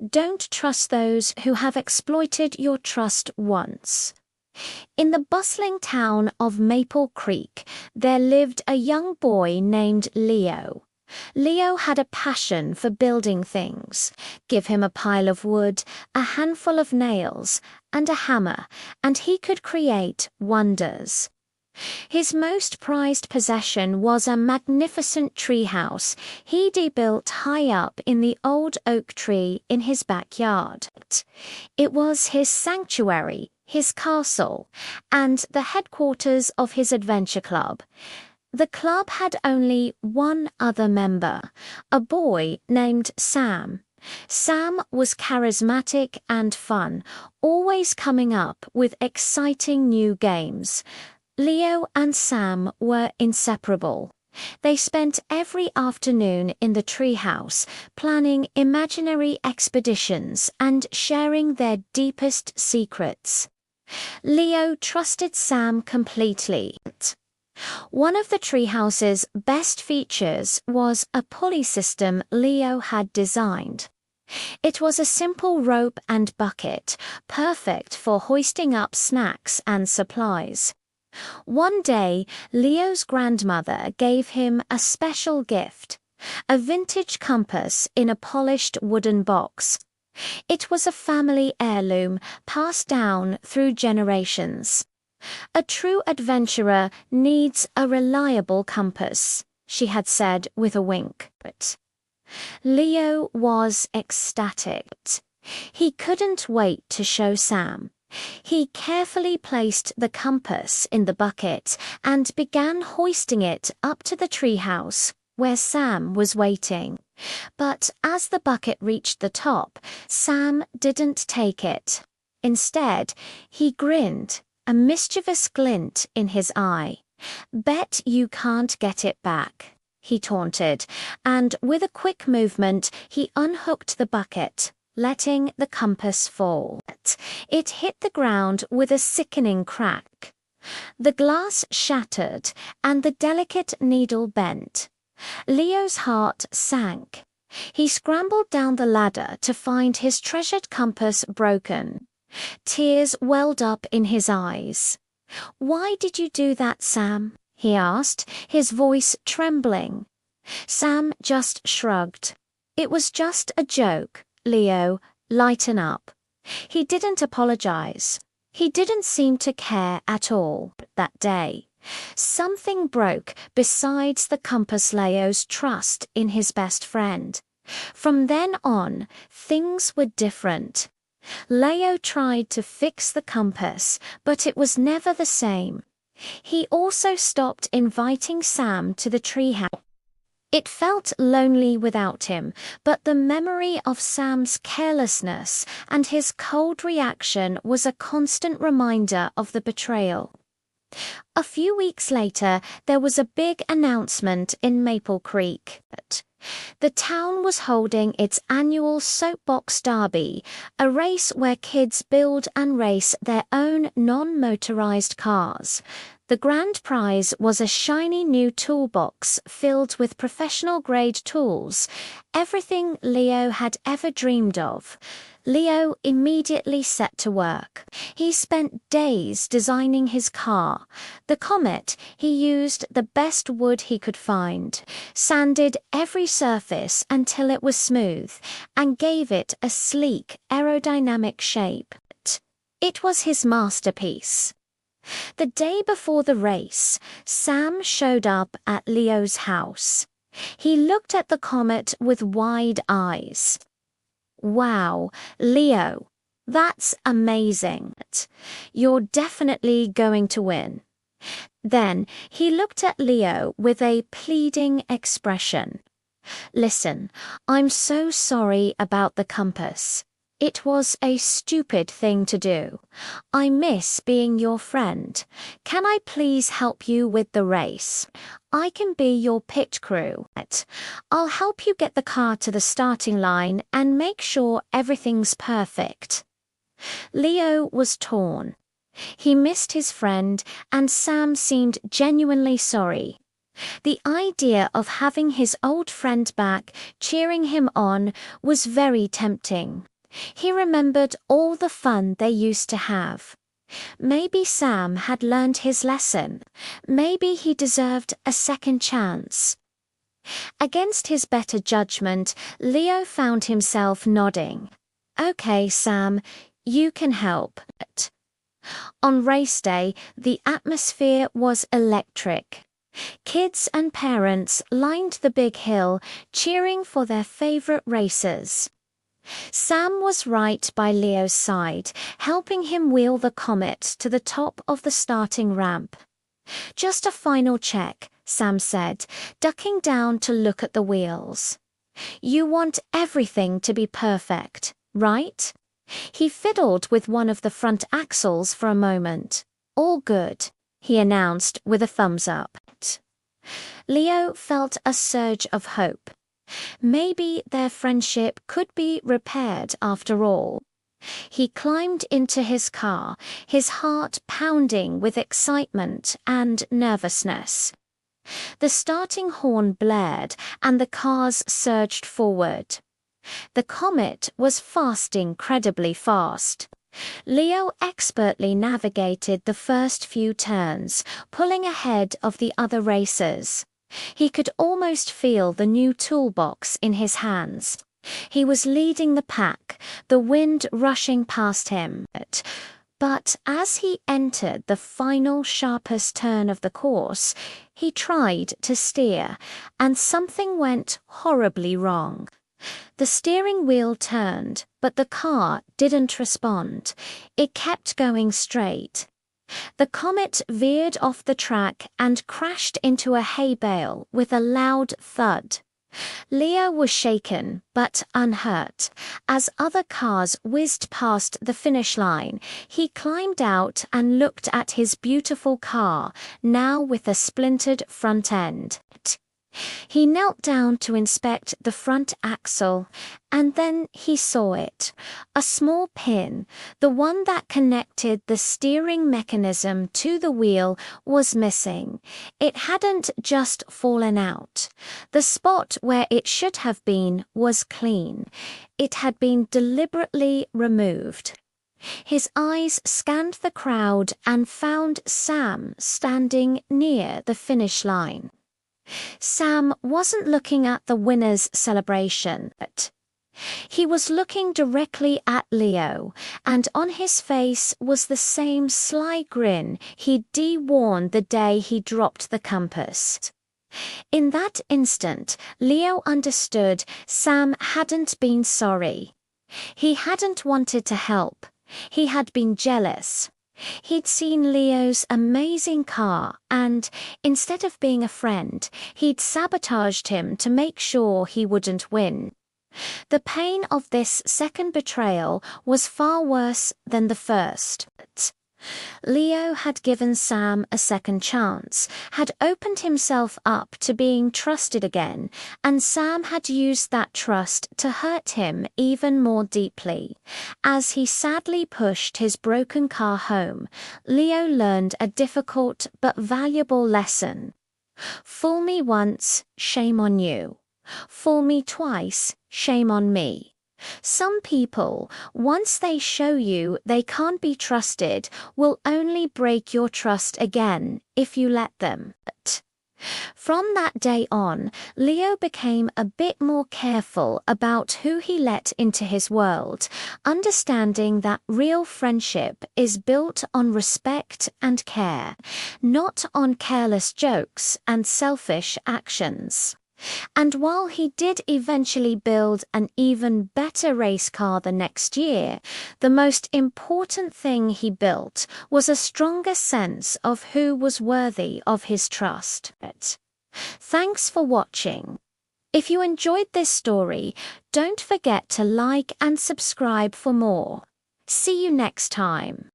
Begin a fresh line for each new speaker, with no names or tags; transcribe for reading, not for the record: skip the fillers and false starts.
Don't trust those who have exploited your trust once. In the bustling town of Maple Creek, there lived a young boy named Leo. Leo had a passion for building things. Give him a pile of wood, a handful of nails, and a hammer, and he could create wonders. His most prized possession was a magnificent treehouse he'd built high up in the old oak tree in his backyard. It was his sanctuary, his castle, and the headquarters of his adventure club. The club had only one other member, a boy named Sam. Sam was charismatic and fun, always coming up with exciting new games. Leo and Sam were inseparable. They spent every afternoon in the treehouse, planning imaginary expeditions and sharing their deepest secrets. Leo trusted Sam completely. One of the treehouse's best features was a pulley system Leo had designed. It was a simple rope and bucket, perfect for hoisting up snacks and supplies. One day, Leo's grandmother gave him a special gift, a vintage compass in a polished wooden box. It was a family heirloom passed down through generations. A true adventurer needs a reliable compass, she had said with a wink. Leo was ecstatic. He couldn't wait to show Sam. He carefully placed the compass in the bucket and began hoisting it up to the treehouse where Sam was waiting. But as the bucket reached the top, Sam didn't take it. Instead, he grinned, a mischievous glint in his eye. "Bet you can't get it back," he taunted, and with a quick movement he unhooked the bucket, letting the compass fall. It hit the ground with a sickening crack. The glass shattered and the delicate needle bent. Leo's heart sank. He scrambled down the ladder to find his treasured compass broken. Tears welled up in his eyes. "Why did you do that, Sam?" he asked, his voice trembling. Sam just shrugged. "It was just a joke, Leo. Lighten up." He didn't apologize. He didn't seem to care at all that day. Something broke besides the compass Leo's trust in his best friend. From then on, things were different. Leo tried to fix the compass, but it was never the same. He also stopped inviting Sam to the treehouse. It felt lonely without him, but the memory of Sam's carelessness and his cold reaction was a constant reminder of the betrayal. A few weeks later, there was a big announcement in Maple Creek. The town was holding its annual soapbox derby, a race where kids build and race their own non-motorized cars. The grand prize was a shiny new toolbox filled with professional-grade tools, everything Leo had ever dreamed of. Leo immediately set to work. He spent days designing his car. The Comet, he used the best wood he could find, sanded every surface until it was smooth, and gave it a sleek, aerodynamic shape. It was his masterpiece. The day before the race, Sam showed up at Leo's house. He looked at the Comet with wide eyes. "Wow, Leo, that's amazing. You're definitely going to win." Then he looked at Leo with a pleading expression. "Listen, I'm so sorry about the compass. It was a stupid thing to do. I miss being your friend. Can I please help you with the race? I can be your pit crew. I'll help you get the car to the starting line and make sure everything's perfect." Leo was torn. He missed his friend, and Sam seemed genuinely sorry. The idea of having his old friend back, cheering him on, was very tempting. He remembered all the fun they used to have. Maybe Sam had learned his lesson. Maybe he deserved a second chance. Against his better judgment, Leo found himself nodding. "Okay, Sam, you can help." On race day, the atmosphere was electric. Kids and parents lined the big hill, cheering for their favorite racers. Sam was right by Leo's side, helping him wheel the Comet to the top of the starting ramp. "Just a final check," Sam said, ducking down to look at the wheels. "You want everything to be perfect, right?" He fiddled with one of the front axles for a moment. "All good," he announced with a thumbs up. Leo felt a surge of hope. Maybe their friendship could be repaired after all. He climbed into his car, his heart pounding with excitement and nervousness. The starting horn blared and the cars surged forward. The Comet was fast, incredibly fast. Leo expertly navigated the first few turns, pulling ahead of the other racers. He could almost feel the new toolbox in his hands. He was leading the pack, the wind rushing past him. But as he entered the final sharpest turn of the course, he tried to steer, and something went horribly wrong. The steering wheel turned, but the car didn't respond. It kept going straight. The Comet veered off the track and crashed into a hay bale with a loud thud. Leo was shaken, but unhurt. As other cars whizzed past the finish line, he climbed out and looked at his beautiful car, now with a splintered front end. He knelt down to inspect the front axle, and then he saw it. A small pin, the one that connected the steering mechanism to the wheel, was missing. It hadn't just fallen out. The spot where it should have been was clean. It had been deliberately removed. His eyes scanned the crowd and found Sam standing near the finish line. Sam wasn't looking at the winner's celebration. He was looking directly at Leo, and on his face was the same sly grin he'd worn the day he dropped the compass. In that instant, Leo understood Sam hadn't been sorry. He hadn't wanted to help. He had been jealous. He'd seen Leo's amazing car and, instead of being a friend, he'd sabotaged him to make sure he wouldn't win. The pain of this second betrayal was far worse than the first. Leo had given Sam a second chance, had opened himself up to being trusted again, and Sam had used that trust to hurt him even more deeply. As he sadly pushed his broken car home, Leo learned a difficult but valuable lesson. Fool me once, shame on you. Fool me twice, shame on me. Some people, once they show you they can't be trusted, will only break your trust again if you let them. From that day on, Leo became a bit more careful about who he let into his world, understanding that real friendship is built on respect and care, not on careless jokes and selfish actions. And while he did eventually build an even better race car the next year, the most important thing he built was a stronger sense of who was worthy of his trust. Thanks for watching. If you enjoyed this story, don't forget to like and subscribe for more. See you next time.